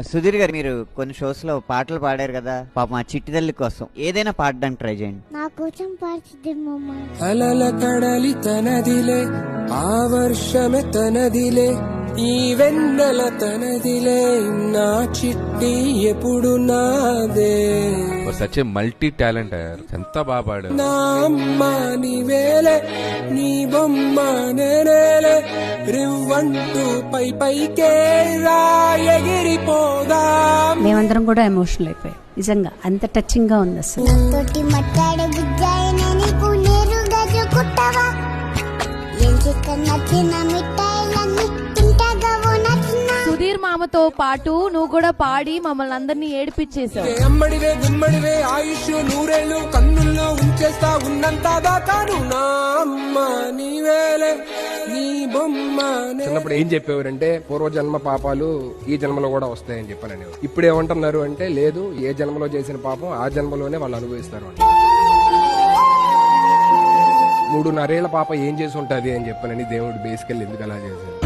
సుధీర్ గారు, మీరు కొన్ని షోస్ లో పాటలు పాడారు కదా, పాపం ఆ చిట్టి తల్లి కోసం ఏదైనా పాడడానికి ట్రై చేయండి. నా కోసం పాడుతుందేమమ్మా. అలల కడలి తనదిలే, ఆ వర్షమే తనదిలే, ఈ వెన్నెల తనదిలే, నా చిట్టి ఎప్పుడు నాదే. సచ్ ఏ మల్టీ టాలెంట్, ఎంత బాగా పాడారు. నా అమ్మ నీవేలే, నీ బొమ్మ నేనేలే, రివ్వంటూ పై పైకే రా ఎగిరిపోదా. మేమందరం కూడా ఎమోషనల్ అయిపోయాం, నిజంగా అంత టచింగ్ గా ఉంది అసలు. నాతోటి మాట్లాడే బుజ్జాయిన నీకు నేరుగా చూకుతావా? ఏం చికెన్ నచ్చిన మిఠాయిలన్నీ తింటాగా ఓ నచ్చిన. సుధీర్ మామతో పాటు నువ్వు కూడా పాడి మమ్మల్ని అందరినీ ఏడిపించేశావు. అమ్మడివే గుమ్మడివే ఆయుష్ నూరేళ్ళు కన్నుల్లో ఉంచేస్తా ఉన్నంత దాకాను. నా అమ్మ నీవేలే, నీ బొమ్మ. చిన్నప్పుడు ఏం చెప్పేవారంటే పూర్వజన్మ పాపాలు ఈ జన్మలో కూడా వస్తాయని చెప్పారని. ఇప్పుడు ఏమంటున్నారు అంటే లేదు, ఏ జన్మలో చేసిన పాపం ఆ జన్మలోనే వాళ్ళు అనుభవిస్తారు అని. 3.5 ఏళ్ల పాప ఏం చేసి ఉంటది అని చెప్పానని దేవుడు బేసికల్ ఎందుకు అలా చేశారు.